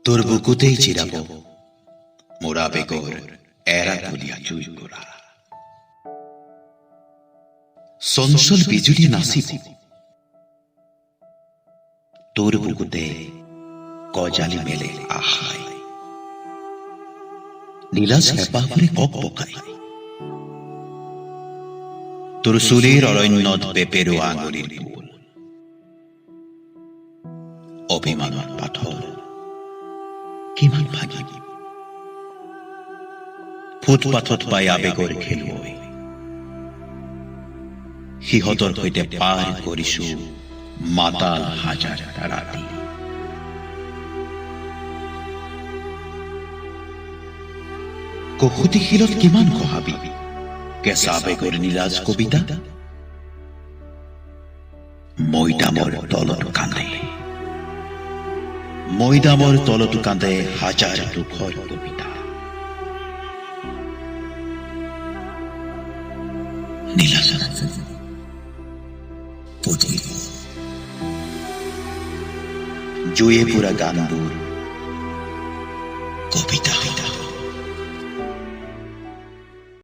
তোর বুকুতেই চিরাব মোরা বেগর এরা তুলিয়া চুই করা চঞ্চল বিজুলি নাচিব তোর বুকুতে গজালি মেলে আহাই নীলাজ হেঁপাহ করে কক পকাই তোর চুলিৰ অৰণ্যত বেপেৰুৱা আঙুলিৰ ফুল অভিমানৰ পাথৰ কিমান ভাগিব ফুটপাথত পাই আবেগৰ খেলুৱৈ সিহঁতৰ সৈতে পাৰ কৰিছো মাতাল হাজাৰটা ৰাতি কশুতি শিলত কিমান কহাবি কেঁচা আবেগৰ নীলাজ কবিতা মৈদামৰ তলতো কান্দে মৈদামৰ তলতো কান্দে হাজাৰ দুখৰ কবিতা নীলাজ জুয়ে পুৰা গানবোৰ কবিতা